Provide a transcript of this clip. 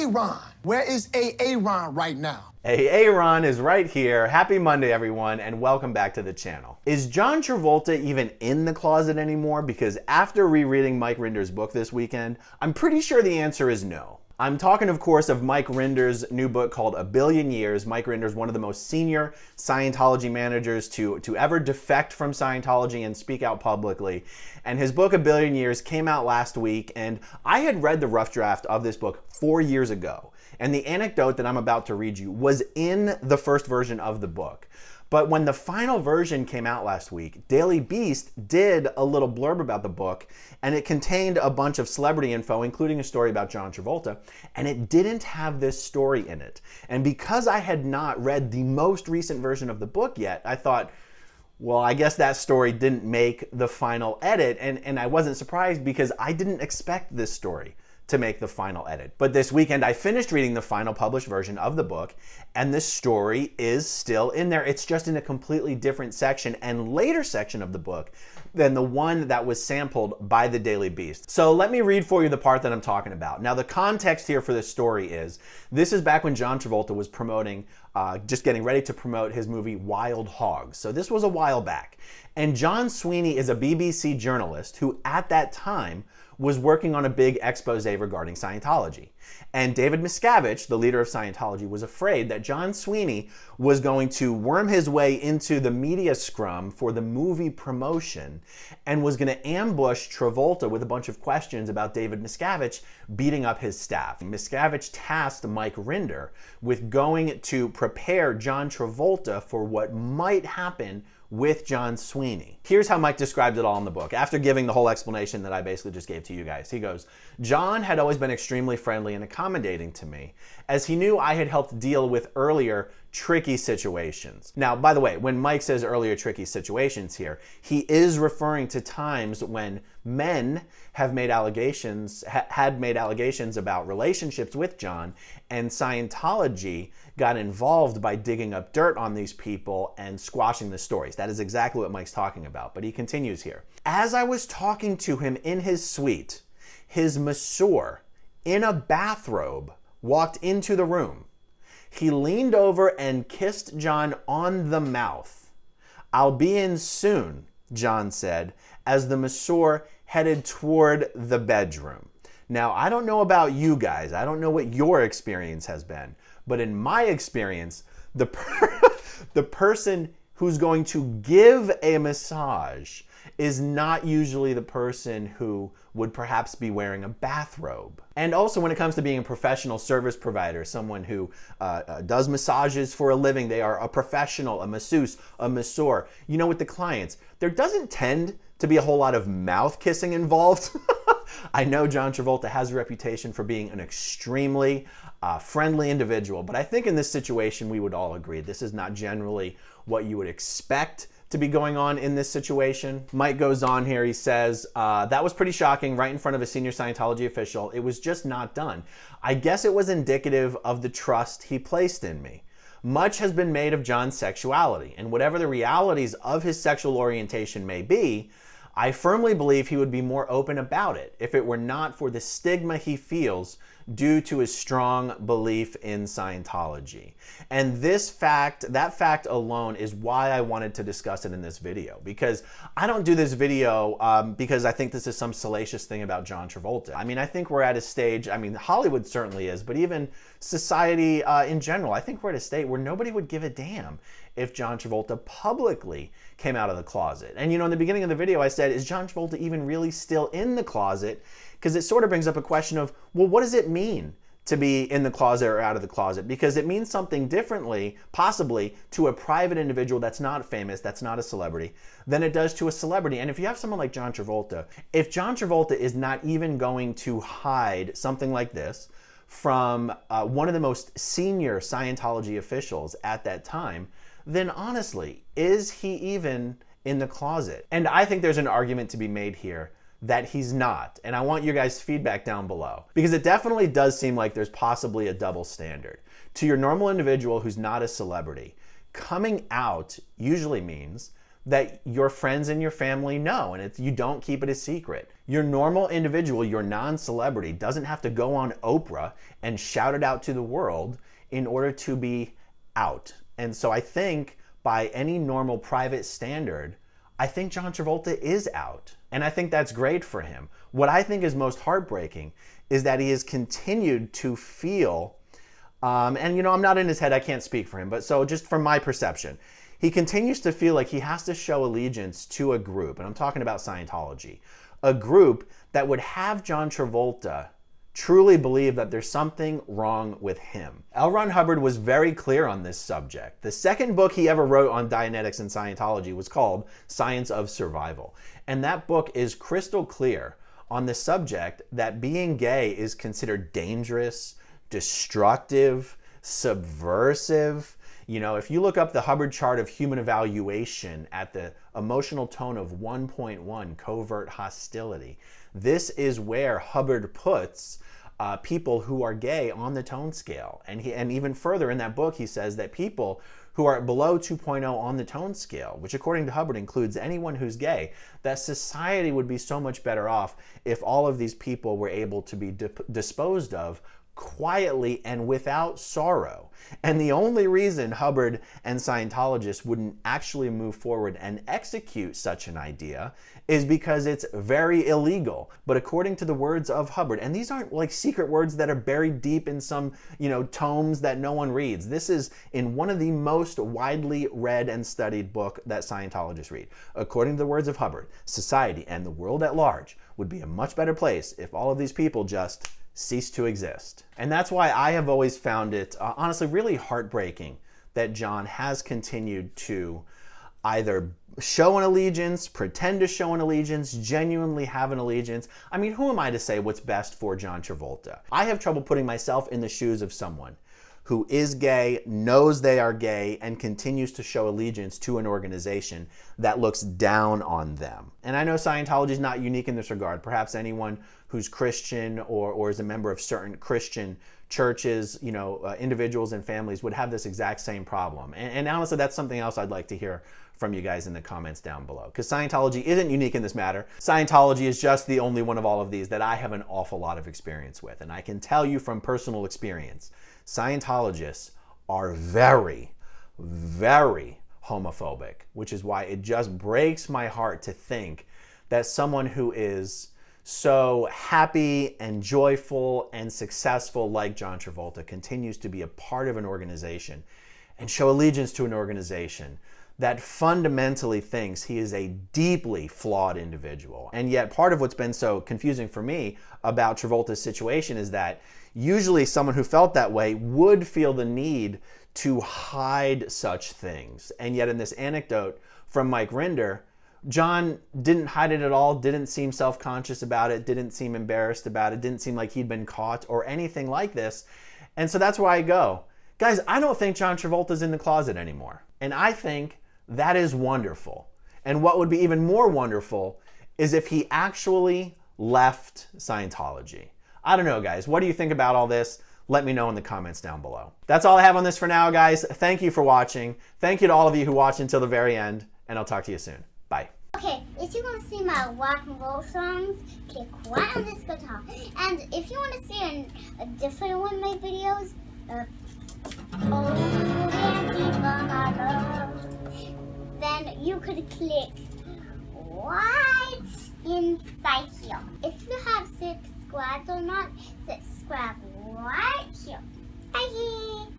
Aaron? Where is Aaron right now? Aaron is right here. Happy Monday, everyone, and welcome back to the channel. Is John Travolta even in the closet anymore? Because after rereading Mike Rinder's book this weekend, I'm pretty sure the answer is no. I'm talking, of course, of Mike Rinder's new book called A Billion Years. Mike Rinder is one of the most senior Scientology managers to ever defect from Scientology and speak out publicly. And his book, A Billion Years, came out last week, and I had read the rough draft of this book 4 years ago. And the anecdote that I'm about to read you was in the first version of the book. But when the final version came out last week, Daily Beast did a little blurb about the book, and it contained a bunch of celebrity info, including a story about John Travolta, and it didn't have this story in it. And because I had not read the most recent version of the book yet, I thought, well, I guess that story didn't make the final edit, and I wasn't surprised because I didn't expect this story to make the final edit. But this weekend I finished reading the final published version of the book, and the story is still in there. It's just in a completely different section and later section of the book than the one that was sampled by the Daily Beast. So let me read for you the part that I'm talking about. Now, the context here for this story is, this is back when John Travolta was promoting, just getting ready to promote his movie Wild Hogs. So this was a while back. And John Sweeney is a BBC journalist who at that time was working on a big expose regarding Scientology. And David Miscavige, the leader of Scientology, was afraid that John Sweeney was going to worm his way into the media scrum for the movie promotion and was going to ambush Travolta with a bunch of questions about David Miscavige beating up his staff. Miscavige tasked Mike Rinder with going to prepare John Travolta for what might happen with John Sweeney. Here's how Mike described it all in the book, after giving the whole explanation that I basically just gave to you guys. He goes, John had always been extremely friendly and accommodating to me, as he knew I had helped deal with earlier tricky situations. Now, by the way, when Mike says earlier tricky situations here, he is referring to times when men have made allegations, had made allegations about relationships with John, and Scientology got involved by digging up dirt on these people and squashing the stories. That is exactly what Mike's talking about. But he continues here. As I was talking to him in his suite, his masseur in a bathrobe walked into the room. He leaned over and kissed John on the mouth. I'll be in soon, John said, as the masseur headed toward the bedroom. Now, I don't know about you guys. I don't know what your experience has been. But in my experience, the person who's going to give a massage is not usually the person who would perhaps be wearing a bathrobe. And also when it comes to being a professional service provider, someone who does massages for a living, they are a professional, a masseuse, a masseur. You know, with the clients, there doesn't tend to be a whole lot of mouth kissing involved. I know John Travolta has a reputation for being an extremely friendly individual, but I think in this situation we would all agree this is not generally what you would expect to be going on in this situation. Mike goes on here, he says, that was pretty shocking right in front of a senior Scientology official. It was just not done. I guess it was indicative of the trust he placed in me. Much has been made of John's sexuality, and whatever the realities of his sexual orientation may be, I firmly believe he would be more open about it if it were not for the stigma he feels due to his strong belief in Scientology. And that fact alone is why I wanted to discuss it in this video, because I don't do this video because I think this is some salacious thing about John Travolta. I mean, I think we're at a stage, I mean, Hollywood certainly is, but even society in general, I think we're at a state where nobody would give a damn if John Travolta publicly came out of the closet. And you know, in the beginning of the video I said, is John Travolta even really still in the closet? Because it sort of brings up a question of, well, what does it mean to be in the closet or out of the closet? Because it means something differently, possibly, to a private individual that's not famous, that's not a celebrity, than it does to a celebrity. And if you have someone like John Travolta, if John Travolta is not even going to hide something like this from one of the most senior Scientology officials at that time, then honestly, is he even in the closet? And I think there's an argument to be made here that he's not. And I want your guys' feedback down below, because it definitely does seem like there's possibly a double standard. To your normal individual who's not a celebrity, coming out usually means that your friends and your family know, and you don't keep it a secret. Your normal individual, your non-celebrity, doesn't have to go on Oprah and shout it out to the world in order to be out. And so I think by any normal private standard, I think John Travolta is out. And I think that's great for him. What I think is most heartbreaking is that he has continued to feel, and you know, I'm not in his head, I can't speak for him, but so just from my perception, he continues to feel like he has to show allegiance to a group, and I'm talking about Scientology, a group that would have John Travolta truly believe that there's something wrong with him. L. Ron Hubbard was very clear on this subject. The second book he ever wrote on Dianetics and Scientology was called Science of Survival. And that book is crystal clear on the subject that being gay is considered dangerous, destructive, subversive. You know, if you look up the Hubbard chart of human evaluation at the emotional tone of 1.1, covert hostility, this is where Hubbard puts people who are gay on the tone scale. And even further in that book, he says that people who are below 2.0 on the tone scale, which according to Hubbard includes anyone who's gay, that society would be so much better off if all of these people were able to be disposed of quietly and without sorrow. And the only reason Hubbard and Scientologists wouldn't actually move forward and execute such an idea is because it's very illegal. But according to the words of Hubbard, and these aren't like secret words that are buried deep in some, you know, tomes that no one reads. This is in one of the most widely read and studied book that Scientologists read. According to the words of Hubbard, society and the world at large would be a much better place if all of these people just cease to exist. And that's why I have always found it honestly really heartbreaking that John has continued to either show an allegiance, pretend to show an allegiance, genuinely have an allegiance. I mean, who am I to say what's best for John Travolta? I have trouble putting myself in the shoes of someone who is gay, knows they are gay, and continues to show allegiance to an organization that looks down on them. And I know Scientology is not unique in this regard. Perhaps anyone who's Christian or is a member of certain Christian churches, you know, individuals and families would have this exact same problem. And honestly, that's something else I'd like to hear from you guys in the comments down below. Because Scientology isn't unique in this matter. Scientology is just the only one of all of these that I have an awful lot of experience with. And I can tell you from personal experience, Scientologists are very, very homophobic, which is why it just breaks my heart to think that someone who is so happy and joyful and successful like John Travolta continues to be a part of an organization and show allegiance to an organization that fundamentally thinks he is a deeply flawed individual. And yet part of what's been so confusing for me about Travolta's situation is that usually someone who felt that way would feel the need to hide such things. And yet in this anecdote from Mike Rinder, John didn't hide it at all, didn't seem self-conscious about it, didn't seem embarrassed about it, didn't seem like he'd been caught or anything like this. And so that's where I go. Guys, I don't think John Travolta's in the closet anymore. And I think that is wonderful. And what would be even more wonderful is if he actually left Scientology. I don't know, guys. What do you think about all this? Let me know in the comments down below. That's all I have on this for now, guys. Thank you for watching. Thank you to all of you who watched until the very end, and I'll talk to you soon. Bye. Okay, if you want to see my rock and roll songs, click right on this guitar. And if you want to see a different one of my videos, then you could click right inside here. If you have subscribed or not, subscribe right